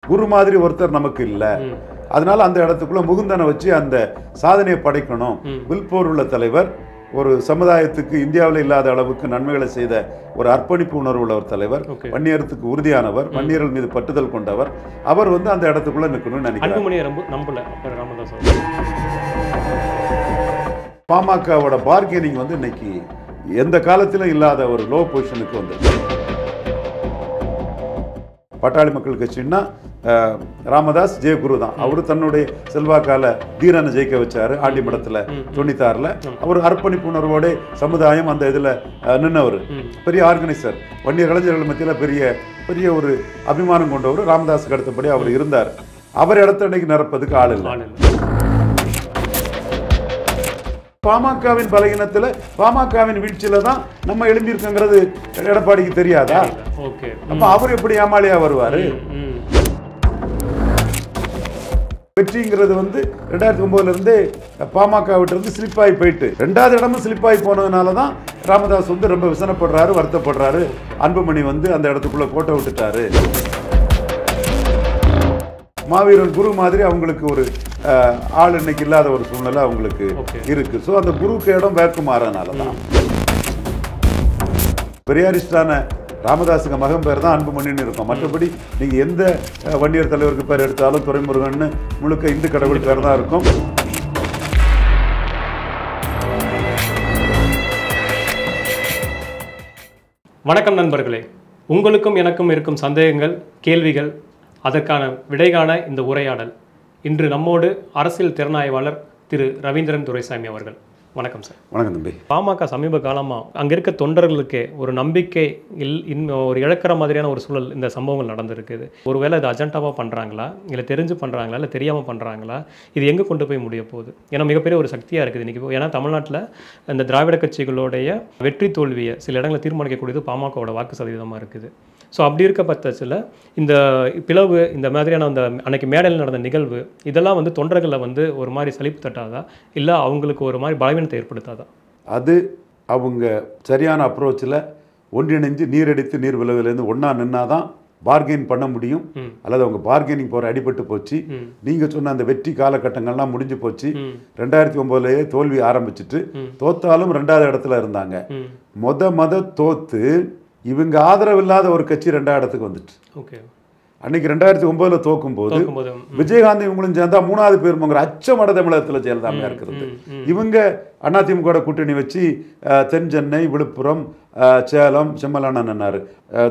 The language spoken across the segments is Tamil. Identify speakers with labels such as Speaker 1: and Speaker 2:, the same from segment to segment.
Speaker 1: குரு மாதிரி ஒருத்தர் நமக்கு இல்ல. அதனால அந்த இடத்துக்குள்ள முகுந்தனை வச்சு அந்த சாதனையை படைக்கணும். வில்போர் உள்ள தலைவர், ஒரு சமுதாயத்துக்கு இந்தியாவில் இல்லாத அளவுக்கு நன்மைகளை செய்த ஒரு அர்ப்பணிப்பு உணர்வு உள்ள ஒரு தலைவர், வன்னியரத்துக்கு உறுதியானவர், வன்னியர்கள் மீது பற்றுதல் கொண்டவர். அவர் வந்து அந்த இடத்துக்குள்ள நிற்கணும்னு நினைக்கிறார். பாமகவோட பார்கெனிங் வந்து இன்னைக்கு எந்த காலத்திலும் இல்லாத ஒரு லோ பொசிஷனுக்கு வந்திருக்கு. பட்டாளி மக்கள் கட்சின்னா ராமதாஸ் ஜெயகுரு தான். அவரு தன்னுடைய செல்வாக்கால தீரனை ஜெயிக்க வச்சாரு ஆண்டிமடத்துல 96ல். அவர் அர்ப்பணிப்பு உணர்வோட சமுதாயம் அந்த இதுல நின்னவர், பெரிய ஆர்கனைசர், வன்னியர் இளைஞர்கள் மத்தியில பெரிய பெரிய ஒரு அபிமானம் கொண்டவர். ராமதாஸுக்கு அடுத்தபடி அவர் இருந்தார். அவர் இடத்த இன்னைக்கு நிரப்பதுக்கு ஆள் இல்லை. பாமகவின் பலகீனத்துல, பாமகவின் வீழ்ச்சியில தான் நம்ம எழும்பியிருக்கோங்கிறது எடப்பாடிக்கு தெரியாதா? அப்ப அவர் எப்படி ஏமாளியா வருவாரு? வெற்றிங்கிறது வந்து 2009ல இருந்து பாமக விட்டு இருந்து ஸ்லிப்பாகி போயிட்டு 2வது இடமும் ஸ்லிப்பாகி போனதுனால தான் ராமதாஸ் வந்து ரொம்ப விசனப்படுறாரு, வருத்தப்படுறாரு. அன்புமணி வந்து அந்த இடத்துக்குள்ள கோட்டை விட்டுட்டாரு. மாவீரன் குரு மாதிரி அவங்களுக்கு ஒரு ஆள் இன்னைக்கு இல்லாத ஒரு சூழ்நிலை அவங்களுக்கு இருக்கு. ஸோ அந்த குருக்கு இடம் வேக்கு மாறனால தான் பெரியாரிஸ்டான ராமதாஸுக்கு மகன் பேர் தான் அன்புமணின்னு இருக்கும். மற்றபடி நீங்க எந்த வன்னியர் தலைவருக்கு பேர் எடுத்தாலும் துரைமுருகன் முழுக்க இந்து கடவுள் பேர் தான் இருக்கும்.
Speaker 2: வணக்கம் நண்பர்களே, உங்களுக்கும் எனக்கும் இருக்கும் சந்தேகங்கள், கேள்விகள், அதற்கான விடைகாண இந்த உரையாடல். இன்று நம்மோடு அரசியல் திறனாய்வாளர் திரு ரவீந்திரன் துரைசாமி அவர்கள். வணக்கம் சார்.
Speaker 1: வணக்கம் தம்பி.
Speaker 2: பாமக சமீப காலமாக அங்கே இருக்க தொண்டர்களுக்கே ஒரு நம்பிக்கை ஒரு இழக்கிற மாதிரியான ஒரு சூழல் இந்த சம்பவங்கள் நடந்திருக்குது. ஒருவேளை இது அஜெண்டாவாக பண்ணுறாங்களா, இல்லை தெரிஞ்சு பண்ணுறாங்களா, இல்லை தெரியாமல் பண்ணுறாங்களா, இது எங்கே கொண்டு போய் முடிய போகுது? ஏன்னா மிகப்பெரிய ஒரு சக்தியாக இருக்குது இன்றைக்கி. ஏன்னா தமிழ்நாட்டில் இந்த திராவிட கட்சிகளுடைய வெற்றி தோல்வியை சில இடங்களை தீர்மானிக்கக்கூடியது பாமகவோட வாக்கு சதவீதமாக இருக்குது. ஸோ அப்படி இருக்க பட்சத்தில் இந்த பிளவு, இந்த மாதிரியான அந்த அன்னைக்கு மேடையில் நடந்த நிகழ்வு, இதெல்லாம் வந்து தொண்டர்களை வந்து ஒரு மாதிரி சலிப்பு தட்டாதா, இல்லை அவங்களுக்கு ஒரு மாதிரி பலவீனத்தை ஏற்படுத்தாதா?
Speaker 1: அது அவங்க சரியான அப்ரோச்சில் ஒன்றிணைஞ்சு நீரடித்து நீர் விளைவிலேருந்து ஒன்றா நின்னாதான் பார்கெயின் பண்ண முடியும். அல்லது அவங்க பார்கெனிங் போகிற அடிபட்டு போச்சு. நீங்கள் சொன்ன அந்த வெற்றி காலகட்டங்கள்லாம் முடிஞ்சு போச்சு. 2009லேயே தோல்வி ஆரம்பிச்சுட்டு தோத்தாலும் 2வது இடத்துல இருந்தாங்க. மொத தோத்து இவங்க ஆதரவு இல்லாத ஒரு கட்சி 2வது இடத்துக்கு வந்துட்டு. அன்னைக்கு 2009ல் தோக்கும் போது விஜயகாந்த் இவங்களும் சேர்ந்தா 3வது பேருங்கிற அச்சம் வட தமிழகத்தில் ஜெயலலிதாமையா இருக்கிறது. இவங்க அதிமுக கூட்டணி வச்சு தென் சென்னை, விழுப்புரம், சேலம், செம்மலானார்,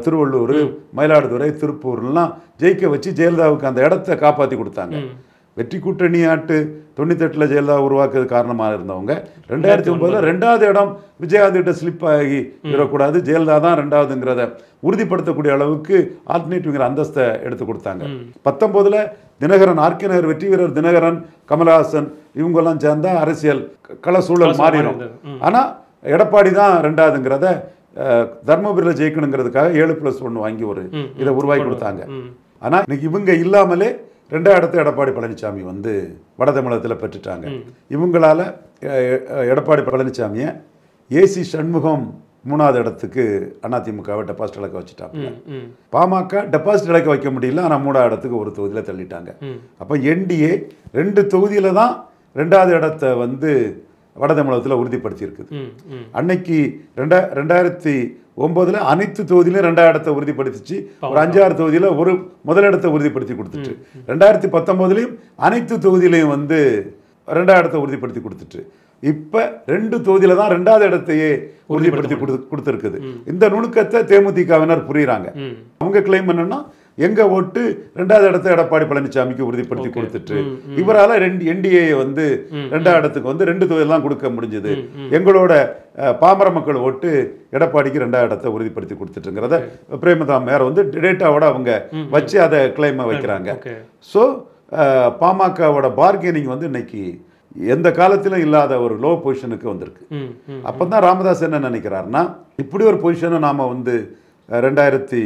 Speaker 1: திருவள்ளூர், மயிலாடுதுறை, திருப்பூர்லாம் ஜெயிக்க வச்சு ஜெயலலிதாவுக்கு அந்த இடத்த காப்பாற்றி கொடுத்தாங்க. வெற்றி கூட்டணி ஆட்டு 98ல் ஜெயலலிதா உருவாக்குறது காரணமாக இருந்தவங்க 2009ல் 2வது இடம் விஜயகாந்த் கிட்ட ஸ்லிப் ஆகி விடக்கூடாது, ஜெயலலிதா தான் 2வதுங்கிறத உறுதிப்படுத்தக்கூடிய அளவுக்கு ஆல்டர்னேட்டிவ்ங்கிற அந்தஸ்தை எடுத்து கொடுத்தாங்க. 19ல் தினகரன், ஆர்கே நகர் வெற்றி வீரர் தினகரன், கமலஹாசன் இவங்கெல்லாம் சேர்ந்தா அரசியல் கள சூழல் மாறிடும். ஆனால் எடப்பாடி தான் 2வதுங்கிறத தர்மபுரியில் ஜெயிக்கணுங்கிறதுக்காக 7+1 வாங்கி ஒரு இதை உருவாக்கி கொடுத்தாங்க. ஆனால் இன்னைக்கு இவங்க இல்லாமலே 2வது இடத்தை எடப்பாடி பழனிசாமி வந்து வட தமிழகத்தில் பெற்றுட்டாங்க. இவங்களால எடப்பாடி பழனிசாமியை ஏசி சண்முகம் 3வது இடத்துக்கு அதிமுகவை டெபாசிட் இழக்க வச்சுட்டாங்க. பாமக டெபாசிட் இழக்க வைக்க முடியல, ஆனால் 3வது இடத்துக்கு ஒரு தொகுதியில் தள்ளிட்டாங்க. அப்போ என்டிஏ 2 தொகுதியில் தான் 2வது இடத்தை வந்து வட தமிழகத்தில் உறுதிப்படுத்தி இருக்குது. அன்னைக்கு 2009ல் அனைத்து தொகுதியிலும் 2வது இடத்தை உறுதிப்படுத்திச்சு. ஒரு 5-6 தொகுதியில் ஒரு முதலிடத்தை உறுதிப்படுத்தி கொடுத்துட்டு 2019லையும் அனைத்து தொகுதியிலையும் வந்து 2வது இடத்தை உறுதிப்படுத்தி கொடுத்துட்டு இப்போ 2 தொகுதியில தான் 2வது இடத்தையே உறுதிப்படுத்தி கொடுத்துருக்குது. இந்த நுணுக்கத்தை தேமுதிகவினர் புரியுறாங்க. அவங்க கிளைம் பண்ணணும்னா எங்க ஓட்டு 2வது இடத்தை எடப்பாடி பழனிசாமிக்கு உறுதிப்படுத்தி கொடுத்துட்டு இவரால் என்டிஏ வந்து 2வது இடத்துக்கு வந்து 2 தொகுதியெல்லாம் கொடுக்க முடிஞ்சது. எங்களோட பாமர மக்கள் ஓட்டு எடப்பாடிக்கு 2வது இடத்தை உறுதிப்படுத்தி கொடுத்துட்டுங்கிறத பிரேமதா மேயர் வந்து டேட்டாவோட அவங்க வச்சு அதை கிளைம் வைக்கிறாங்க. ஸோ பாமகவோட பார்கெனிங் வந்து இன்னைக்கு எந்த காலத்திலும் இல்லாத ஒரு லோ பொசிஷனுக்கு வந்திருக்கு. அப்பதான் ராமதாஸ் என்ன நினைக்கிறாருன்னா, இப்படி ஒரு பொசிஷனை நாம வந்து 2014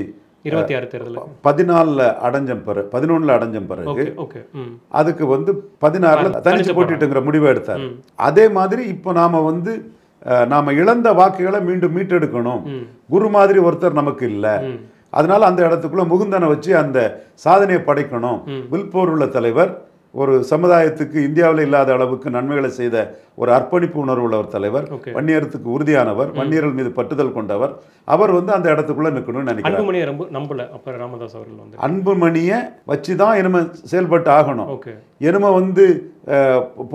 Speaker 1: அடைஞ்ச பிறகு 11ல் அடைஞ்ச பிறகு அதுக்கு வந்து 16ல் தனிச்சு போட்டிட்டுங்கிற முடிவை எடுத்தார். அதே மாதிரி இப்போ நாம வந்து நாம இழந்த வாக்குகளை மீண்டும் மீட்டெடுக்கணும். குரு மாதிரி ஒருத்தர் நமக்கு இல்லை. அதனால அந்த இடத்துக்குள்ள முகுந்தனை வச்சு அந்த சாதனையை படைக்கணும். வில்போர் உள்ள தலைவர், ஒரு சமுதாயத்துக்கு இந்தியாவில் இல்லாத அளவுக்கு நன்மைகளை செய்த ஒரு அர்ப்பணிப்பு உணர்வு உள்ள ஒரு தலைவர், வன்னியரத்துக்கு உறுதியானவர், வன்னியர்கள் மீது பற்றுதல் கொண்டவர். அவர் வந்து அந்த இடத்துக்குள்ள நிற்கணும்னு நினைக்கிறார்.
Speaker 2: அன்புமணியை நம்பல அப்ப ராமதாஸ் அவர்கள் வந்து
Speaker 1: அன்புமணியை வச்சு தான் இனிமே செயல்பட்டு ஆகணும். இனிமே வந்து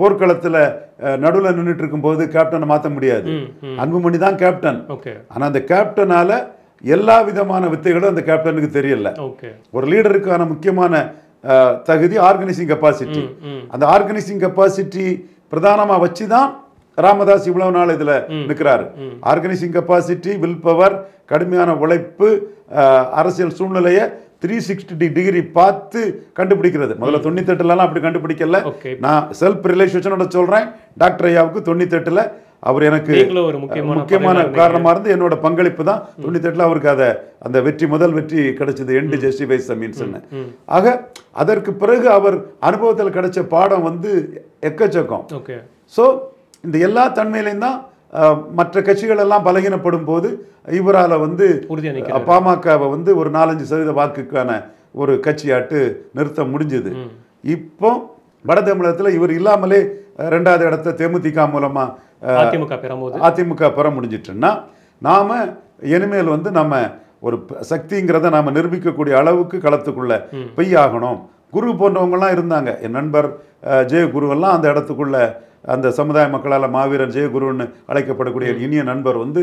Speaker 1: போர்க்களத்தில் நடுவில் நின்றுட்டு இருக்கும்போது கேப்டனை மாற்ற முடியாது. அன்புமணி தான் கேப்டன். ஆனால் அந்த கேப்டனால எல்லா விதமான வித்தைகளும் அந்த கேப்டனுக்கு தெரியல. ஒரு லீடருக்கான முக்கியமான தகுதி ஆர்கனைசிங் கெப்பாசிட்டி. அந்த ஆர்கனைசிங் கெப்பாசிட்டி பிரதானமாக வச்சு தான் ராமதாஸ் இவ்வளவு நாள் இதில் நிற்கிறாரு. ஆர்கனைசிங் கெப்பாசிட்டி, வில் பவர், கடுமையான உழைப்பு, அரசியல் சூழ்நிலையை 360 டிகிரி பார்த்து கண்டுபிடிக்கிறது. முதல்ல 98லாம் அப்படி கண்டுபிடிக்கல. நான் செல்ஃப் ரிலேஷனோட சொல்றேன். டாக்டர் ஐயாவுக்கு 98ல் அவர் எனக்கு ஒரு முக்கியமான காரணமாக இருந்து என்னோட பங்களிப்பு தான். 98ல் அவருக்கு அந்த வெற்றி, முதல் வெற்றி கிடைச்சது. End justifies the means. ஆக அதற்கு பிறகு அவர் அனுபவத்தில் கிடைச்ச பாடம் வந்து எக்கச்சக்கம். ஸோ இந்த எல்லா தன்மையிலையும் தான் மற்ற கட்சிகள் எல்லாம் பலகீனப்படும் போது இவரால் வந்து பாமகவை வந்து ஒரு 4-5% வாக்குக்கான ஒரு கட்சியாட்டு நிறுத்த முடிஞ்சது. இப்போ வட தமிழகத்தில் இவர் இல்லாமலே 2வது இடத்தை தேமுதிக மூலமா அதிமுக பெற முடிஞ்சிட்டுன்னா நாம இனிமேல் வந்து நம்ம ஒரு சக்திங்கிறத நாம நிரூபிக்கக்கூடிய அளவுக்கு களத்துக்குள்ள பெய்யாகணும். குரு போன்றவங்கலாம் இருந்தாங்க. என் நண்பர் ஜெயகுருவெல்லாம் அந்த இடத்துக்குள்ள, அந்த சமுதாய மக்களால் மாவீரன் ஜெயகுருன்னு அழைக்கப்படக்கூடிய இனிய நண்பர் வந்து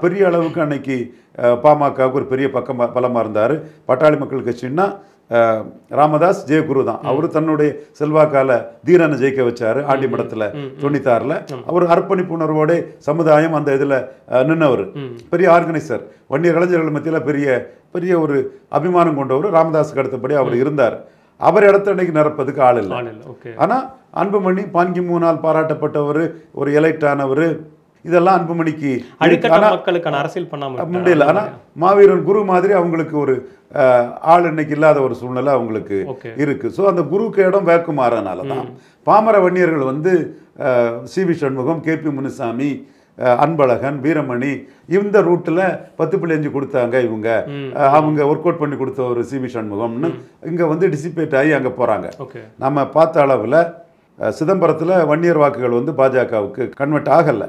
Speaker 1: பெரிய அளவுக்கு அன்னைக்கு பாமகவுக்கு ஒரு பெரிய பலமாக இருந்தார். பட்டாளி மக்கள் கட்சின்னா ராமதாஸ் ஜெயகுரு தான். அவர் தன்னுடைய செல்வாக்கால தீரனை ஜெயிக்க வச்சாரு ஆண்டிமடத்தில் 96ல். அவர் அர்ப்பணிப்பு உணர்வோட சமுதாயம் அந்த இதில் நின்னவர், பெரிய ஆர்கனைசர், வன்னியர் இளைஞர்கள் மத்தியில் பெரிய ஒரு அபிமானம் கொண்டவர். ராமதாஸுக்கு அடுத்தபடி அவர் இருந்தார். அவர் இடத்த அன்னைக்கு நிரப்பதுக்கு ஆள் இல்லை. ஆனால் அன்புமணி பான்கி மூணால் பாராட்டப்பட்டவர், ஒரு எலைட்டானவர். இதெல்லாம் அன்புமணிக்கு
Speaker 2: அரசியல் பண்ண
Speaker 1: முடியல. ஆனால் மாவீரன் குரு மாதிரி அவங்களுக்கு ஒரு ஆள் இன்னைக்கு இல்லாத ஒரு சூழ்நிலை அவங்களுக்கு இருக்கு. ஸோ அந்த குருக்கு இடம் வேக்குமாறனால தான் பாமர வன்னியர்கள் வந்து சி.வி. சண்முகம், கே.பி. முனுசாமி, அன்பழகன், வீரமணி இந்த ரூட்டில் 10.5 கொடுத்தாங்க. அவங்க ஒர்க் அவுட் பண்ணி கொடுத்த ஒரு சி.வி. சண்முகம்னு இங்கே வந்து டிசிபேட் ஆகி அங்கே போகிறாங்க. நம்ம பார்த்த அளவில் சிதம்பரத்தில் வன்னியர் வாக்குகள் வந்து பாஜகவுக்கு கன்வெர்ட் ஆகலை.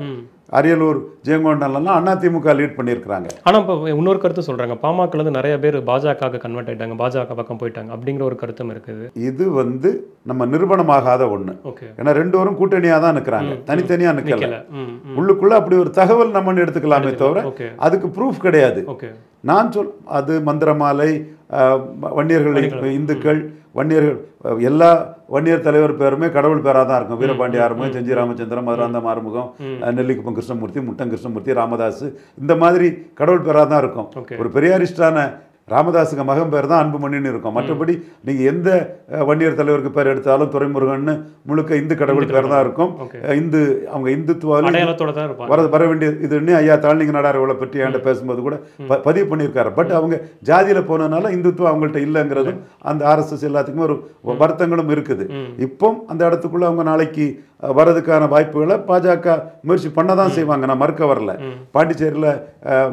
Speaker 1: அரியலூர், ஜெயங்கொண்டன்லாம் அதிமுக லீட் பண்ணியிருக்கிறாங்க.
Speaker 2: ஆனால் இப்போ இன்னொரு கருத்து சொல்கிறாங்க, பாமகலேருந்து நிறைய பேர் பாஜக கன்வெர்ட் ஆகிட்டாங்க, பாஜக பக்கம் போயிட்டாங்க அப்படிங்கிற ஒரு கருத்தும் இருக்குது.
Speaker 1: இது வந்து நம்ம நிரூபணமாகாத ஒன்று. ஏன்னா 2 பேரும் கூட்டணியாக தான் நிற்கிறாங்க, தனித்தனியாக நிற்கல. உள்ளுக்குள்ள அப்படி ஒரு தகவல் நம்ம எடுத்துக்கலாமே தவிர அதுக்கு ப்ரூஃப் கிடையாது. நான் அது மந்திரமாலை, வன்னியர்கள், இந்துக்கள், வன்னியர்கள், எல்லா வன்னியர் தலைவர் பேருமே கடவுள் பேராக தான் இருக்கும். வீரபாண்டி ஆறுமுகம், செஞ்சி ராமச்சந்திரன், மதுராந்தம் ஆறுமுகம், நெல்லிக்குப்பம் கிருஷ்ணமூர்த்தி, முட்டம் கிருஷ்ணமூர்த்தி, ராமதாஸ், இந்த மாதிரி கடவுள் பேராக தான் இருக்கும். ஒரு பெரியாரிஸ்டான ராமதாஸுக்கு மகன் பேர் தான் அன்புமணின்னு இருக்கும். மற்றபடி நீங்கள் எந்த வன்னியர் தலைவருக்கு பேர் எடுத்தாலும் துரைமுருகன்னு முழுக்க இந்து கடவுள் பேர் தான் இருக்கும். அவங்க இந்துத்துவால வர வேண்டிய இதுன்னு ஐயா தாழ்நிங்க நாடார்களை பற்றி என்கிட்ட பேசும்போது கூட பதிவு பண்ணியிருக்காரு. பட் அவங்க ஜாதியில் போனதுனால இந்துத்துவம் அவங்கள்ட்ட இல்லைங்கிறதும் அந்த RSS எல்லாத்துக்குமே ஒரு வருத்தங்களும் இருக்குது. இப்போ அந்த இடத்துக்குள்ள அவங்க நாளைக்கு வரதுக்கான வாய்ப்புகளை பாஜக முயற்சி பண்ண தான் செய்வாங்க. நான் மறுக்க வரல. பாண்டிச்சேரியில்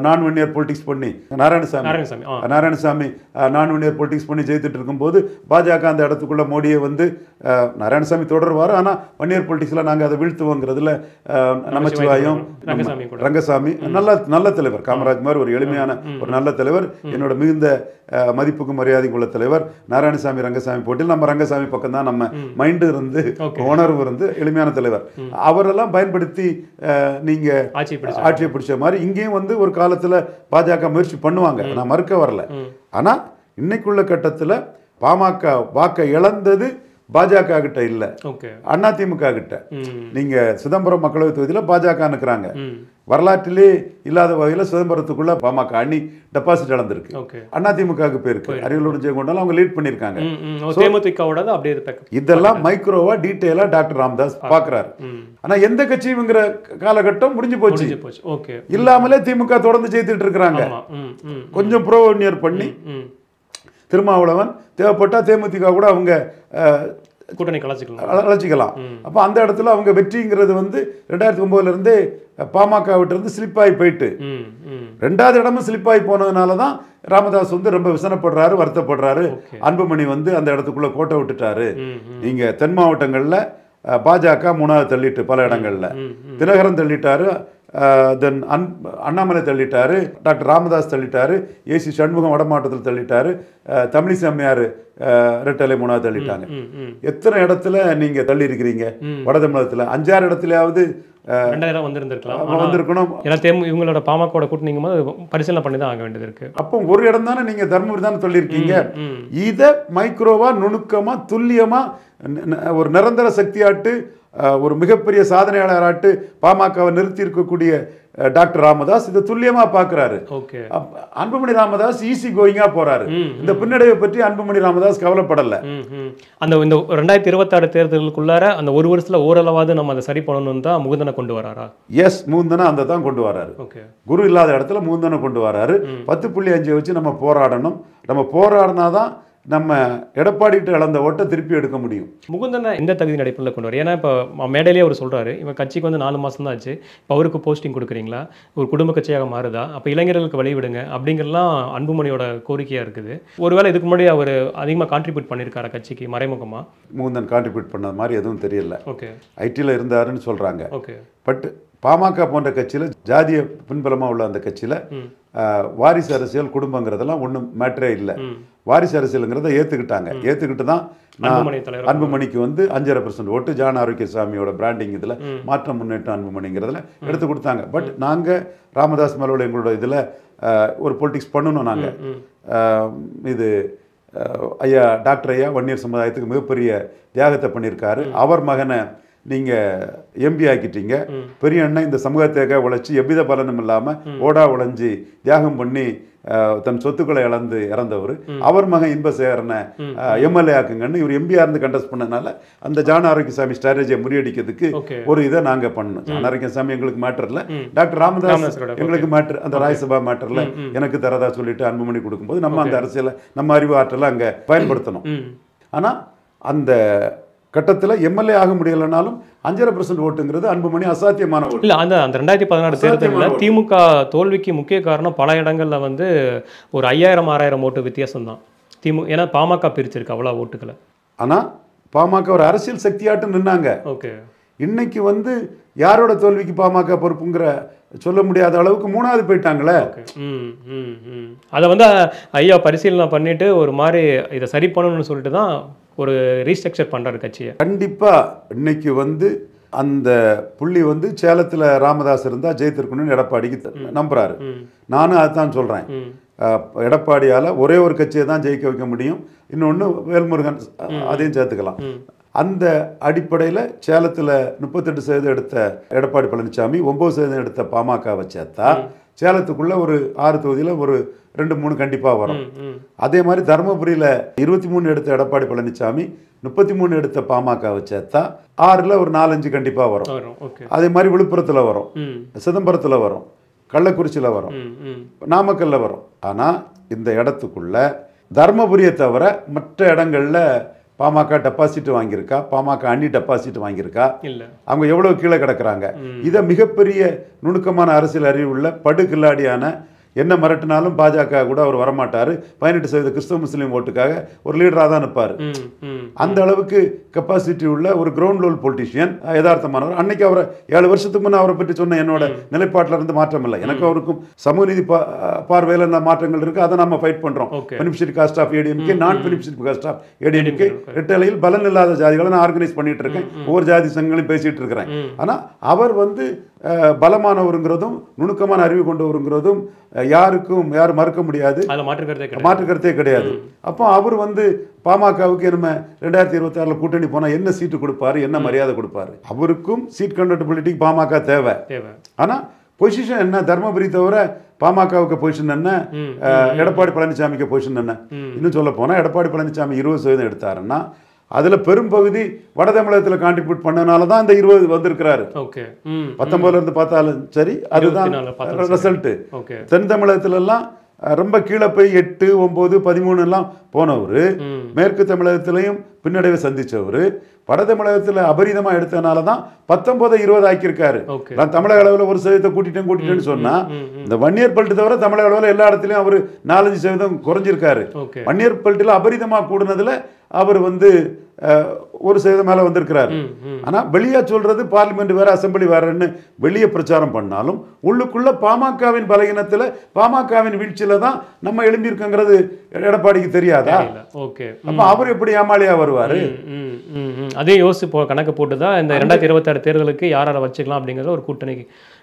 Speaker 1: நான் வன்னியர் பொலிட்டிக்ஸ் பண்ணி நாராயணசாமி நான் வன்னியர் பொலிட்டிக்ஸ் பண்ணி ஜெயித்துட்டு இருக்கும்போது பாஜக அந்த இடத்துக்குள்ள மோடியை வந்து நாராயணசாமி தொடர்வார். ஆனால் வன்னியர் பொலிட்டிக்ஸில் நாங்கள் அதை வீழ்த்துவோங்கிறதுல நமச்சிவாயம், ரங்கசாமி நல்ல தலைவர், காமராஜ் மாதிரி ஒரு எளிமையான ஒரு நல்ல தலைவர், என்னோட மிகுந்த மதிப்புக்கும் மரியாதைக்கு உள்ள தலைவர். நாராயணசாமி ரங்கசாமி போட்டியில் நம்ம ரங்கசாமி பக்கம் தான் நம்ம மைண்டு இருந்து உணர்வு இருந்து எளிமையான தலைவர். அவரெல்லாம் பயன்படுத்தி நீங்க ஆட்சியை பிடிச்ச மாதிரி இங்கேயும் வந்து ஒரு காலத்துல பாஜக முயற்சி பண்ணுவாங்க, நான் மறுக்க வரல. ஆனா இன்னைக்குள்ள கட்டத்துல பாமக வாக்கை இழந்தது பாஜக கிட்ட இல்ல, அதிமுக கிட்ட. நீங்க சிதம்பரம் மக்களவை தொகுதியில் பாஜக நிற்கிறாங்க. வரலாற்றிலே இல்லாத வகையில் சிதம்பரத்துக்குள்ள பாமக அணி டெபாசிட் இழந்திருக்கு. அதிமுகவுக்கு போயிருக்கு. அரியலூர், ஜெயங்கொண்டாலும் அவங்க லீட் பண்ணியிருக்காங்க. இதெல்லாம் மைக்ரோவா டீட்டெயிலா டாக்டர் ராமதாஸ் பாக்குறாரு. ஆனா எந்த கட்சியுங்கிற காலகட்டம் முடிஞ்சு போச்சு. இல்லாமலே திமுக தொடர்ந்து ஜெயித்துட்டு இருக்கிறாங்க. கொஞ்சம் ப்ரோனியர் பண்ணி திருமாவளவன் தேவைப்பட்டா தேமுதிக கூட அவங்க
Speaker 2: கூட்டணி கலைச்சிக்கலாம்.
Speaker 1: அழைச்சிக்கலாம். அப்போ அந்த இடத்துல அவங்க வெற்றிங்கிறது வந்து 2009 இருந்தே பாமகவிட்ட இருந்து ஸ்லிப்பாகி போயிட்டு 2வது இடமும் ஸ்லிப்பாகி போனதுனால தான் ராமதாஸ் வந்து ரொம்ப விசனப்படுறாரு, வருத்தப்படுறாரு. அன்புமணி வந்து அந்த இடத்துக்குள்ள கோட்டை விட்டுட்டாரு. நீங்க தென் மாவட்டங்களில் பாஜக 3வது தள்ளிட்டு பல இடங்கள்ல, தினகரன் தள்ளிட்டாரு, தென் அண்ணாமலை தள்ளிட்டாரு, டாக்டர் ராமதாஸ் தள்ளிட்டாரு, ஏசி சண்முகம் வடமாவட்டத்தில் தள்ளிட்டாரு, தமிழிசை அம்மையார் ரெட்டலை 3வது தள்ளிட்டாங்க. எத்தனை இடத்துல நீங்க தள்ளி இருக்கிறீங்க வட தமிழகத்தில்? 5-6 இடத்துலயாவது
Speaker 2: 2000 வந்திருந்திருக்கலாம்,
Speaker 1: வந்திருக்கணும்.
Speaker 2: ஏன்னா இவங்களோட பாமகோட கூட்டணிங்கும் போது பரிசீலனை பண்ணி தான் ஆக வேண்டியது இருக்கு.
Speaker 1: அப்போ ஒரு இடம் தானே நீங்க தர்மபுரி தானே சொல்லியிருக்கீங்க. இதை மைக்ரோவா நுணுக்கமா துல்லியமா ஒரு நிரந்தர சக்தியாட்டு ஒரு மிகப்பெரிய சாதனையாளராட்டு பாமகவை நிறுத்தி இருக்கக்கூடிய டாக்டர் ராமதாஸ் இதை துல்லியமா பாக்குறாரு. அன்புமணி ராமதாஸ் ஈஸி கோயிங்கா போறாரு. இந்த பின்னடைவை பற்றி அன்புமணி ராமதாஸ் கவலைப்படல.
Speaker 2: அந்த இந்த 2026 தேர்தலுக்குள்ளார அந்த ஒரு வருஷத்துல ஓரளவாவது நம்ம அதை சரி பண்ணணும்னு தான் முகுந்தனை கொண்டு வராரா?
Speaker 1: எஸ், முகுந்தனை அந்த தான் கொண்டு வராரு. குரு இல்லாத இடத்துல முகுந்தனை கொண்டு வராரு. 10.5 வச்சு நம்ம போராடணும். நம்ம போராடினாதான் நம்ம எடப்பாடிட்டு இழந்த ஓட்டை திருப்பி எடுக்க முடியும்.
Speaker 2: முகுந்தனை எந்த தகுதி அடிப்படையில் கொண்டு வர? ஏன்னா இப்போ மேடையிலேயே அவர் சொல்றாரு, இவன் கட்சிக்கு வந்து 4 மாதம் தான் ஆச்சு, இப்போ அவருக்கு போஸ்டிங் கொடுக்குறீங்களா, ஒரு குடும்ப கட்சியாக மாறுதா, அப்போ இளைஞர்களுக்கு வழிவிடுங்க அப்படிங்கிறலாம் அன்புமணியோட கோரிக்கையா இருக்குது. ஒருவேளை இதுக்கு முன்னாடி அவர் அதிகமாக கான்ட்ரிபியூட் பண்ணியிருக்காரா கட்சிக்கு மறைமுகமா?
Speaker 1: முகுந்தன் கான்ட்ரிபியூட் பண்ணது மாதிரி எதுவும் தெரியல. ஐடியில் இருந்தாருன்னு சொல்றாங்க. பட் பாமக போன்ற கட்சியில் ஜாதிய பின்பலமாக உள்ள அந்த கட்சியில் வாரிசு அரசியல் குடும்பங்கிறதெல்லாம் ஒன்றும் மேட்டரே இல்லை. வாரிசு அரசியலுங்கிறத ஏற்றுக்கிட்டு தான் அன்புமணிக்கு வந்து 5.5% ஓட்டு ஜான் ஆரோக்கியசாமியோட பிராண்டிங் இதில் மாற்றம் முன்னேற்றம் அன்புமணிங்கிறதுல எடுத்து கொடுத்தாங்க. பட் நாங்கள் ராமதாஸ் மேலோட எங்களோட இதில் ஒரு பொலிட்டிக்ஸ் பண்ணணும். நாங்கள் இது ஐயா டாக்டர் ஐயா வன்னியர் சமுதாயத்துக்கு மிகப்பெரிய தியாகத்தை பண்ணியிருக்காரு. அவர் மகனை நீங்கள் எம்பி ஆக்கிட்டீங்க. பெரிய அண்ணன் இந்த சமூகத்தை உழைச்சி எவ்வித பலனும் இல்லாமல் ஓடா உழைஞ்சி தியாகம் பண்ணி தன் சொத்துக்களை இழந்து இறந்தவர். அவர் மகன் இன்பசேகரனை எம்எல்ஏ ஆக்குங்கன்னு இவர் எம்பியா இருந்து கண்டஸ்ட் பண்ணனால அந்த ஜான் ஆரோக்கியசாமி ஸ்ட்ராட்டஜியை முறியடிக்கிறதுக்கு ஒரு இதை நாங்கள் பண்ணோம். ஜான் ஆரோக்கியசாமி எங்களுக்கு மேட்டர் இல்லை, டாக்டர் ராமதாஸ் எங்களுக்கு மேட்டர். அந்த ராஜ்யசபா மேட்டர்ல எனக்கு தரதா சொல்லிட்டு அன்புமணி கொடுக்கும்போது நம்ம அந்த அரசியலை நம்ம அறிவு ஆற்றலை அங்கே பயன்படுத்தணும். ஆனால் அந்த கட்டத்தில் எம்எல்ஏ ஆக முடியலனாலும் 5.5% ஓட்டுங்கிறது அன்புமணி அசாத்தியமான ஓட்டு.
Speaker 2: இல்லை, அந்த 2016 தேர்தலில் திமுக தோல்விக்கு முக்கிய காரணம் பல இடங்களில் வந்து ஒரு 5000-6000 ஓட்டு வித்தியாசம் தான். ஏன்னா பாமக பிரிச்சிருக்கு அவ்வளோ ஓட்டுகளை. ஆனால் பாமக ஒரு அரசியல் சக்தியாட்டு நின்னாங்க. இன்னைக்கு வந்து யாரோட தோல்விக்கு பாமக பொறுப்புங்கிற சொல்ல முடியாத அளவுக்கு 3வது போயிட்டாங்களே. அதை வந்து ஐயா பரிசீலனை பண்ணிட்டு ஒரு மாதிரி இதை சரி பண்ணணும்னு சொல்லிட்டு தான் ஒரு ரீஸ்ட்ரக்சர் பண்றாரு கட்சியை.
Speaker 1: கண்டிப்பா இன்னைக்கு வந்து அந்த புள்ளி வந்து சேலத்தில் ராமதாஸ் இருந்தா ஜெயித்திருக்கணும்னு எடப்பாடிக்கு நம்புறாரு. நானும் அதுதான் சொல்றேன். எடப்பாடியால ஒரே ஒரு கட்சியை தான் ஜெயிக்க வைக்க முடியும். இன்னொன்று வேல்முருகன், அதையும் சேர்த்துக்கலாம். அந்த அடிப்படையில் சேலத்தில் 38% எடுத்த எடப்பாடி பழனிசாமி 9% எடுத்த பாமகவை சேர்த்தா சேலத்துக்குள்ள ஒரு 6 தொகுதியில் ஒரு 2-3 கண்டிப்பாக வரும். அதே மாதிரி தருமபுரியில் 23 எடுத்த எடப்பாடி பழனிசாமி 33 எடுத்த பாமகவை சேர்த்தா 6ல் ஒரு 4-5 கண்டிப்பாக வரும். அதே மாதிரி விழுப்புரத்தில் வரும், சிதம்பரத்தில் வரும், கள்ளக்குறிச்சியில் வரும், நாமக்கல்ல வரும். ஆனால் இந்த இடத்துக்குள்ள தருமபுரியை தவிர மற்ற இடங்கள்ல பாமக டெபாசிட் வாங்கியிருக்கா, பாமக அணி டெபாசிட் வாங்கியிருக்கா, அவங்க எவ்வளவு கீழே கிடக்குறாங்க. இதை மிகப்பெரிய நுணுக்கமான அரசியல் அறிவுள்ள படுகில்லாடியான என்ன மிரட்டினாலும் பாஜக கூட அவர் வரமாட்டார். 18% கிறிஸ்தவ முஸ்லீம் ஓட்டுக்காக ஒரு லீடராக தான் நிற்பார். அந்த அளவுக்கு கெப்பாசிட்டி உள்ள ஒரு கிரவுண்ட் லெவல் பொலிட்டிஷியன், யதார்த்தமானவர். அன்னைக்கு அவரை 7 வருஷத்துக்கு முன்னே அவரை பற்றி சொன்ன என்னோட நிலைப்பாட்டில் இருந்து மாற்றம் இல்லை. எனக்கு அவருக்கும் சமூக நீதி பார்வையில் என்ன மாற்றங்கள் இருக்கு, அதை நம்ம ஃபைட் பண்றோம். பெனிஃபிஷரி காஸ்ட் ஆஃப் ஏடிஎம்கே, நான் பெனிஃபிஷரி காஸ்ட் ஆஃப் ஏடிஎம்கே, ரெட்டலையில் பலன் இல்லாத ஜாதிகளை நான் ஆர்கனைஸ் பண்ணிட்டு இருக்கேன். ஒவ்வொரு ஜாதி சங்கங்களையும் பேசிட்டு இருக்கிறேன். ஆனால் அவர் வந்து பலமானவருங்கிறதும் நுணுக்கமான அறிவு கொண்டவருங்கிறதும் யாரும் மறுக்க முடியாது, மாற்று கருத்தே கிடையாது. அப்போ அவர் வந்து பாமகவுக்கு நம்ம 2026 கூட்டணி போனா என்ன சீட்டு கொடுப்பாரு, என்ன மரியாதை கொடுப்பாரு? அவருக்கும் சீட் கன்வெர்டபிலிட்டிக்கு பாமக தேவை. ஆனா பொசிஷன் என்ன? தர்மபுரி தவிர பாமகவுக்கு பொசிஷன் என்ன, எடப்பாடி பழனிசாமிக்கு பொசிஷன் என்ன? இன்னும் சொல்ல போனா எடப்பாடி பழனிசாமி 20% எடுத்தாருன்னா அதுல பெரும்பகுதி வட தமிழகத்தில் கான்ட்ரிபியூட் பண்ணனால தான் இந்த 20 வந்திருக்கிறாரு. 19 இருந்து பார்த்தாலும் சரி, அதுதான் ரிசல்ட். தென் தமிழகத்துல எல்லாம் ரொம்ப கீழே போய் 8, 9, 13 எல்லாம் போனவர் மேற்கு தமிழகத்திலையும் பின்னடைவை சந்திச்சவர் வட தமிழகத்தில் அபரிதமா எடுத்தனால தான் 19-20 ஆக்கியிருக்காரு. நான் தமிழக அளவில் 1% கூட்டிட்டேன்னு சொன்னா இந்த வன்னியர் பெல்ட் தவிர தமிழக அளவில் எல்லா இடத்துலையும் அவர் 4-5% குறைஞ்சிருக்காரு. வன்னியர் பெல்ட்டில் அபரிதமா கூடுனதுல அவர் வந்து 1% மேல வந்திருக்கிறார். ஆனா வெளியே சொல்றது பார்லிமெண்ட் வேற அசம்பிளி வேறன்னு வெளியே பிரச்சாரம் பண்ணாலும் உள்ளுக்குள்ள பாமகவின் பலகீனத்துல பாமகவின் வீழ்ச்சியில தான் நம்ம எழும்பி இருக்கங்கிறது எடப்பாடிக்கு தெரியாதா? அப்ப அவர் எப்படி ஏமாளியா வருவாரு?
Speaker 2: அதே யோசிச்சு கணக்கு போட்டு தான் இந்த 2026 தேர்தலுக்கு யாரை வச்சுக்கலாம் அப்படிங்கிற ஒரு கூட்டணி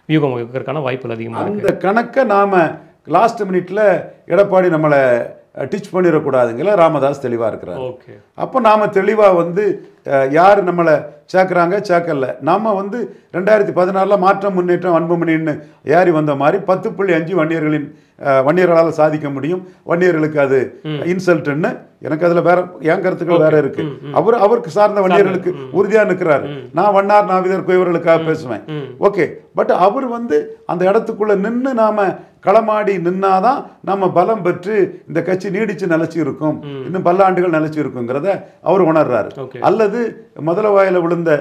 Speaker 2: வியூகம் வைக்கிறதுக்கான வாய்ப்புகள் அதிகமாக இருக்கு.
Speaker 1: அந்த கணக்கை நாம லாஸ்ட் மினிட்ல எடப்பாடி நம்மளை டிச் பண்ணிடக்கூடாதுங்கள ராமதாஸ் தெளிவாக இருக்கிறார். அப்போ நாம் தெளிவாக வந்து யார் நம்மளை சேர்க்குறாங்க சேர்க்கல. நாம் வந்து 2016 மாற்றம் முன்னேற்றம் அன்புமணின்னு ஏறி வந்த மாதிரி 10.5 வன்னியர்களால் சாதிக்க முடியும், வன்னியர்களுக்கு அது இன்சல்ட்டுன்னு எனக்கு அதில் வேற என் கருத்துக்கள் வேற இருக்கு. அவருக்கு சார்ந்த வன்னியர்களுக்கு உறுதியாக நிற்கிறாரு. நான் வண்ணார் நாவிதர் குயவர்களுக்காக பேசுவேன், ஓகே. பட் அவர் வந்து அந்த இடத்துக்குள்ள நின்று நாம களமாடி நின்னாதான் நம்ம பலம் பெற்று இந்த கட்சி நீடிச்சு நிலைச்சி இருக்கும், இன்னும் பல்லாண்டுகள் நிலைச்சி இருக்குங்கிறத அவர் உணர்றாரு. அல்லது முதல வாயில விழுந்த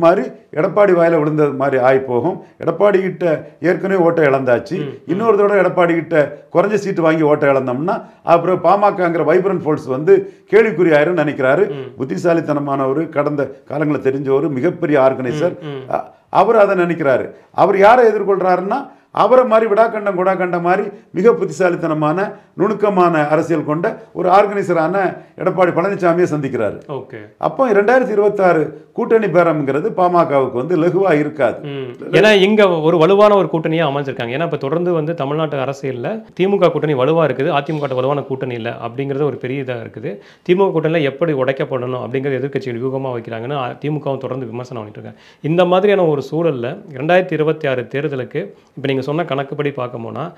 Speaker 1: மாதிரி எடப்பாடி வாயில விழுந்த மாதிரி ஆகி போகும். எடப்பாடி கிட்ட ஏற்கனவே ஓட்டை இழந்தாச்சு, இன்னொரு தடவை எடப்பாடி கிட்ட குறைஞ்ச சீட்டு வாங்கி ஓட்டை இழந்தோம்னா அப்புறம் பாமகங்கிற வைப்ரண்ட் ஃபோர்ஸ் வந்து கேள்விக்குறி ஆயிரும் நினைக்கிறாரு. புத்திசாலித்தனமானவர், கடந்த காலங்களில் தெரிஞ்சவர், மிகப்பெரிய ஆர்கனைசர். அவர் அதை நினைக்கிறாரு. அவர் யாரை எதிர்கொள்றாருன்னா அவரை மாதிரி விடாக்கண்டம் குடாக்கண்ட மாதிரி மிக புத்திசாலித்தனமான நுணுக்கமான அரசியல் கொண்ட ஒரு ஆர்கனைசரான எடப்பாடி பழனிசாமியை சந்திக்கிறாரு. அப்போ 2026 கூட்டணி பேரம்ங்கிறது பாமகவுக்கு வந்து லகுவா இருக்காது.
Speaker 2: ஏன்னா இங்க ஒரு வலுவான ஒரு கூட்டணியா அமைஞ்சிருக்காங்க. ஏன்னா இப்ப தொடர்ந்து வந்து தமிழ்நாட்டு அரசியல்ல திமுக கூட்டணி வலுவா இருக்குது, அதிமுக வலுவான கூட்டணி இல்லை அப்படிங்கிறது ஒரு பெரிய இதாக இருக்குது. திமுக கூட்டணியில் எப்படி உடைக்கப்படணும் அப்படிங்கிறது எதிர்க்கட்சிகள் யூகமாக வைக்கிறாங்கன்னு திமுகவும் தொடர்ந்து விமர்சனம் பண்ணிட்டு இருக்காங்க. இந்த மாதிரியான ஒரு சூழல்ல 2026 தேர்தலுக்கு இப்போ நீங்க சொன்ன கணக்குப்படி பார்க்க போனால்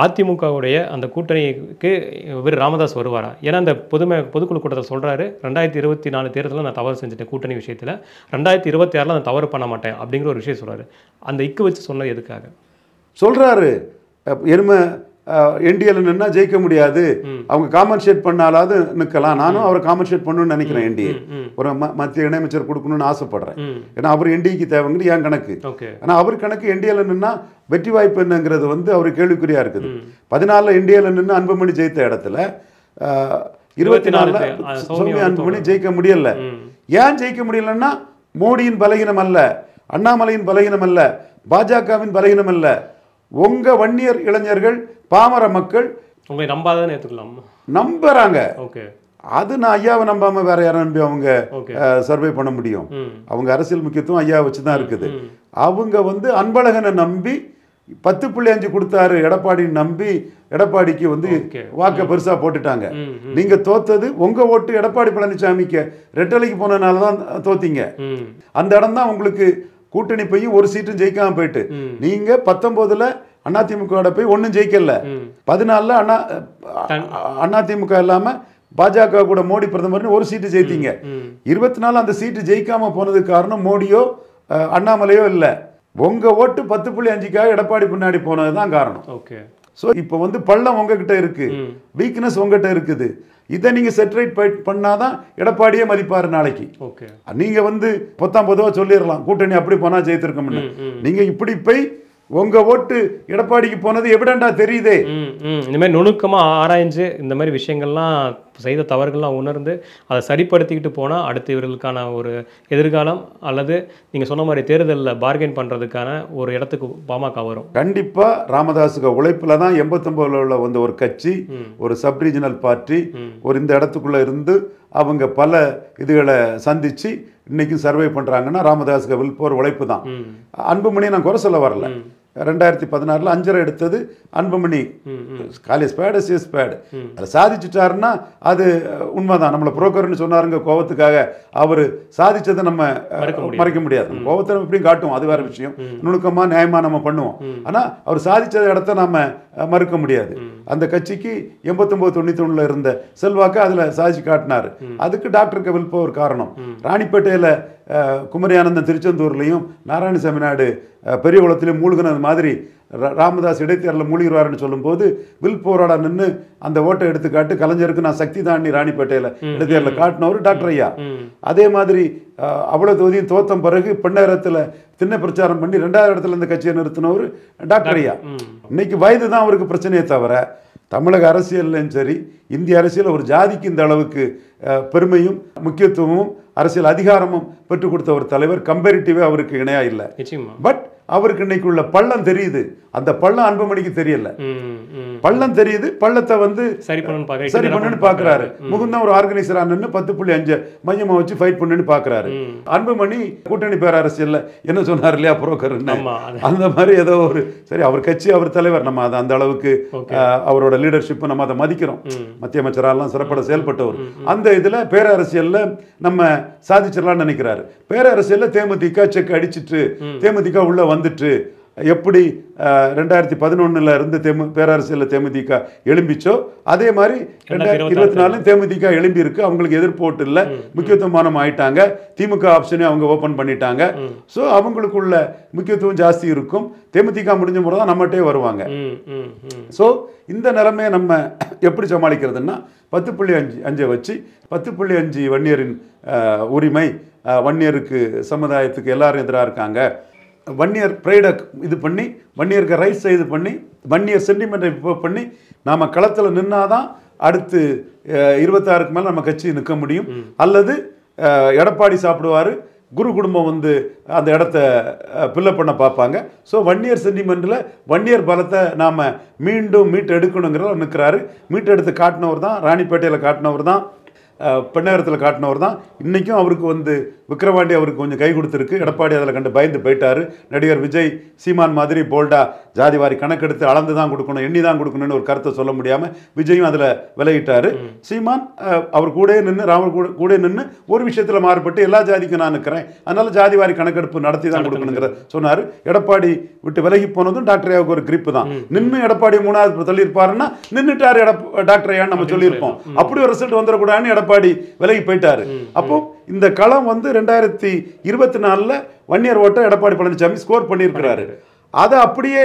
Speaker 2: அதிமுகவுடைய அந்த கூட்டணிக்கு இவர் ராமதாஸ் வருவாரா? ஏன்னா அந்த பொதுக்குழு கூட்டத்தை சொல்றாரு, 2024 தேர்தலில் நான் தவறு செஞ்சுட்டேன் கூட்டணி விஷயத்தில், 2026 நான் தவறு பண்ண மாட்டேன் அப்படிங்கிற ஒரு விஷயம் சொல்றாரு. அந்த இக்கு வச்சு சொன்னது எதுக்காக
Speaker 1: சொல்றாரு? எருமை என்டிஏல நின்னா ஜெயிக்க முடியாது, அவங்க காம்பன்சேட் பண்ணாலாவது நிற்கலாம். நானும் அவரை காம்பன்சேட் பண்ணணும்னு நினைக்கிறேன். என்டிஏ ஒரு மத்திய இணையமைச்சர் கொடுக்கணும்னு ஆசைப்படுறேன். ஏன்னா அவர் என்டிஏக்கு தேவைங்கிறது என் கணக்கு. ஆனால் அவர் கணக்கு என்டிஏல நின்னா வெற்றி வாய்ப்பு என்னங்கிறது வந்து அவர் கேள்விக்குறியா இருக்குது. 14 என்டிஏல நின்று அன்புமணி ஜெயித்த இடத்துல 24 சௌமியா அன்புமணி ஜெயிக்க முடியல. ஏன் ஜெயிக்க முடியலன்னா மோடியின் பலகீனம் அல்ல, அண்ணாமலையின் பலகீனம் அல்ல, பாஜகவின் பலகீனம் அல்ல. உங்க வன்னியர் இளைஞர்கள் பாமர மக்கள்
Speaker 2: உங்களை நம்பாதான் ஏற்றுக்கலாம்
Speaker 1: நம்புறாங்க. அது நான் ஐயாவை நம்பாம வேற யாரும் நம்பி அவங்க சர்வே பண்ண முடியும்? அவங்க அரசியல் முக்கியத்துவம் ஐயா வச்சுதான் இருக்குது. அவங்க வந்து அன்பழகனை நம்பி 10.5 கொடுத்தாரு எடப்பாடி நம்பி எடப்பாடிக்கு வந்து வாக்க பெருசா போட்டுட்டாங்க. நீங்க தோத்தது உங்க ஓட்டு எடப்பாடி பழனிசாமிக்கு ரெட்டலைக்கு போனதுனாலதான் தோத்தீங்க. அந்த இடம் தான் உங்களுக்கு கூட்டணி போய் ஒரு சீட்டும் ஜெயிக்காம போயிட்டு நீங்க 19ல அதிமுக போய் ஒன்னும் ஜெயிக்கல, 14ல அதிமுக இல்லாம பாஜக கூட மோடி பிரதமர் ஒரு சீட்டு ஜெயித்தீங்க. 24 அந்த சீட்டு ஜெயிக்காம போனதுக்கு காரணம் மோடியோ அண்ணாமலையோ இல்ல, உங்க ஓட்டு 10.5க்காக எடப்பாடி பின்னாடி போனதுதான் காரணம். ஸோ இப்போ வந்து பள்ளம் உங்ககிட்ட இருக்கு, வீக்னஸ் உங்ககிட்ட இருக்குது. இதை நீங்க செட்ரைட் பண்ணாதான் எடப்பாடியே மதிப்பாரு நாளைக்கு. நீங்க வந்து பொதுவா சொல்லிடலாம் கூட்டணி அப்படி போனா ஜெயித்திருக்கோம்னு. நீங்க இப்படி போய் உங்க ஓட்டு எடப்பாடிக்கு போனது எவிடெண்டா தெரியுதே.
Speaker 2: இந்த மாதிரி நுணுக்கமா ஆராய்ஞ்சு இந்த மாதிரி விஷயங்கள்லாம் செய்த தவறுகள்லாம் உணர்ந்து அதை சரிப்படுத்திக்கிட்டு போனால் அடுத்து இவர்களுக்கான ஒரு எதிர்காலம் அல்லது நீங்கள் சொன்ன மாதிரி தேர்தலில் பார்கெயின் பண்ணுறதுக்கான ஒரு இடத்துக்கு பாமக வரும்.
Speaker 1: கண்டிப்பாக ராமதாஸுக்கு உழைப்பில் தான் 89ல் உள்ள வந்து ஒரு கட்சி, ஒரு சப் ரீஜனல் பார்ட்டி ஒரு இந்த இடத்துக்குள்ளே இருந்து அவங்க பல இதுகளை சந்தித்து இன்னைக்கும் சர்வே பண்ணுறாங்கன்னா ராமதாஸுக்கு வில்போர் உழைப்பு தான். அன்புமணி நான் குறை சொல்ல வரல. 2016 5.5 எடுத்தது அன்புமணி. காலேஜ் ஸ்பேடு ஸ்பேடு அதை சாதிச்சுட்டாருன்னா அது உண்மைதான். நம்மளை புரோக்கர்னு சொன்னாருங்க கோவத்துக்காக, அவர் சாதிச்சதை நம்ம மறைக்க முடியாது. கோவத்தை எப்படியும் காட்டுவோம், அது வேற விஷயம். நுணுக்கமாக நியாயமாக நம்ம பண்ணுவோம். ஆனால் அவர் சாதிச்ச இடத்த நம்ம மறுக்க முடியாது. அந்த கட்சிக்கு 89-91 இருந்த செல்வாக்கு அதில் சாதிச்சு காட்டினார். அதுக்கு டாக்டர் கவில்போ ஒரு காரணம். ராணிப்பேட்டையில் குமரி ஆனந்தன் திருச்செந்தூர்லையும் நாராயணசாமி நாயுடு பெரிய குளத்திலையும் மூழ்கினது மாதிரி ராமதாஸ் இடைத்தேர்தலில் மூழ்கிடுவாருன்னு சொல்லும்போது வில் போராட நின்று அந்த ஓட்டை எடுத்துக்காட்டு கலைஞருக்கு நான் சக்தி தாண்டி ராணிப்பேட்டையில் இடைத்தேர்தலில் காட்டினவர் டாக்டர் ஐயா. அதே மாதிரி அவ்வளோ தொகுதியும் தோத்தம் பிறகு பெண்ணகரத்தில் திண்ணை பிரச்சாரம் பண்ணி 2வது இடத்துல இந்த கட்சியை நிறுத்தினவர் டாக்டர் ஐயா. இன்னைக்கு வயது தான் அவருக்கு பிரச்சனையே தவிர தமிழக அரசியல்லையும் சரி இந்திய அரசியல் ஒரு ஜாதிக்கு இந்த அளவுக்கு பெருமையும் முக்கியத்துவமும் அரசியல் அதிகாரமும் பெற்றுக் கொடுத்த ஒரு தலைவர் கம்பேரிட்டிவே அவருக்கு இணையா இல்லை. பட் அவருக்கு இன்னைக்கு உள்ள பள்ளம் தெரியுது, அந்த பள்ளம் அன்புமணிக்கு தெரியல. பள்ளம் தெரியுது, பள்ளத்தை வந்து சரி பண்ணுன்னு பாக்குறாரு. முகுந்தன் ஒரு ஆர்கனைசரா நின்று 10.5 மையமா வச்சு ஃபைட் பண்ணுன்னு பாக்குறாரு. அன்புமணி கூட்டணி பேரரசியல்ல என்ன சொன்னார் இல்லையா புரோக்கர், அந்த மாதிரி ஏதோ ஒரு சரி அவர் கட்சி அவர் தலைவர், நம்ம அதை அந்த அளவுக்கு அவரோட லீடர்ஷிப் நம்ம அதை மதிக்கிறோம். மத்திய அமைச்சரெல்லாம் சிறப்பட செயல்பட்டவர். அந்த இதுல பேரரசியல்ல நம்ம சாதிச்சிடலாம்னு நினைக்கிறாரு. பேரரசியல்ல தேமுதிக செக் அடிச்சிட்டு தேமுதிக உள்ள வந்துட்டு எப்படி 2011 இருந்து பேரரசியல்ல தேமுதிக எழும்பிச்சோ அதே மாதிரி 2024 தேமுதிக எழும்பி இருக்கு. அவங்களுக்கு எதிர்ப்பு ஓட்டு இல்லை, முக்கியத்துவமானம் ஆயிட்டாங்க. திமுக ஆப்ஷனே அவங்க ஓபன் பண்ணிட்டாங்க. ஸோ அவங்களுக்குள்ள முக்கியத்துவம் ஜாஸ்தி இருக்கும். தேமுதிக முடிஞ்ச முறை தான் நம்மகிட்டே வருவாங்க. ஸோ இந்த நிலைமையை நம்ம எப்படி சமாளிக்கிறதுன்னா 10.5 வச்சு 10.5 வன்னியரின் உரிமை, வன்னியருக்கு சமுதாயத்துக்கு எல்லாரும் எதிராக இருக்காங்க, வன்னியர் ப்ரைடை இது பண்ணி வன்னியருக்கு ரைட்ஸை இது பண்ணி வன்னியர் சென்டிமெண்ட்டை பண்ணி நாம் களத்தில் நின்னாதான் அடுத்து 26க்கு மேலே நம்ம கட்சி நிற்க முடியும். அல்லது எடப்பாடி சாப்பிடுவார், குரு குடும்பம் வந்து அந்த இடத்த பில்லப் பண்ண பார்ப்பாங்க. ஸோ வன்னியர் சென்டிமெண்ட்டில் வன்னியர் பலத்தை நாம் மீண்டும் மீட்டு எடுக்கணுங்கிறத நிற்கிறாரு. மீட்டு எடுத்து காட்டினவர் தான், ராணிப்பேட்டையில் காட்டினவர் தான், பெண்ணகரத்தில் காட்டினவர் தான். இன்றைக்கும் அவருக்கு வந்து விக்கிரவாண்டி அவருக்கு கொஞ்சம் கை கொடுத்துருக்கு. எடப்பாடி அதில் கண்டு பயந்து போயிட்டார். நடிகர் விஜய் சீமான் மாதிரி போல்டா ஜாதிவாரி கணக்கெடுத்து அளந்து தான் கொடுக்கணும், எண்ணி தான் கொடுக்கணும்னு ஒரு கருத்தை சொல்ல முடியாமல் விஜயும் அதில் விலகிட்டார். சீமான் அவர் கூட நின்று ராமர் கூட நின்று ஒரு விஷயத்தில் மாறுபட்டு எல்லா ஜாதிக்கும் நான் நிற்கிறேன், அதனால ஜாதிவாரி கணக்கெடுப்பு நடத்தி தான் கொடுக்கணுங்கிற சொன்னார். எடப்பாடி விட்டு விலகி போனதும் டாக்டர் ஐயாவுக்கு ஒரு கிரிப்பு தான். நின்று எடப்பாடி 3வது தள்ளியிருப்பாருன்னா நின்றுட்டார் டாக்டர் ஐயான்னு நம்ம சொல்லியிருப்போம். அப்படி ஒரு ரிசல்ட் வந்துடக்கூடாதுன்னு எடப்பாடி விலகி போயிட்டாரு. அப்போ இந்த களம் வந்து 2024 வன்னியர் ஓட்டை எடப்பாடி பழனிசாமி ஸ்கோர் பண்ணியிருக்கிறாரு. அதை அப்படியே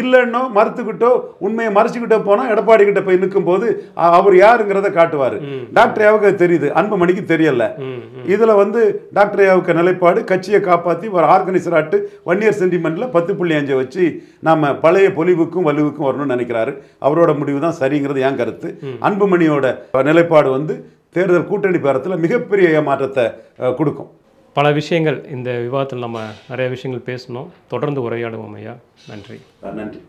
Speaker 1: இல்லைன்னோ மறுத்துக்கிட்டோ உண்மையை மறைச்சிக்கிட்டோ போனால் எடப்பாடி கிட்ட போய் நிற்கும் போது அவர் யாருங்கிறத காட்டுவார். டாக்டர் ஐயாவுக்கு தெரியது, அன்புமணிக்கு தெரியல. இதில் வந்து டாக்டர் ஐயாவுக்கு நிலைப்பாடு கட்சியை காப்பாற்றி ஒரு ஆர்கனைசர் ஆட்டு வன்னியர் சென்டிமெண்ட்டில் 10.5 வச்சு நாம் பழைய பொலிவுக்கும் வலுவுக்கும் வரணும்னு நினைக்கிறாரு. அவரோட முடிவு தான் சரிங்கிறது என் கருத்து. அன்புமணியோட நிலைப்பாடு வந்து தேர்தல் கூட்டணி பேரத்தில் மிகப்பெரிய ஏமாற்றத்தை கொடுக்கும்.
Speaker 2: பல விஷயங்கள் இந்த விவாதத்தில் நம்ம நிறைய விஷயங்கள் பேசணும். தொடர்ந்து உரையாடுவோம் ஐயா. நன்றி.
Speaker 1: நன்றி.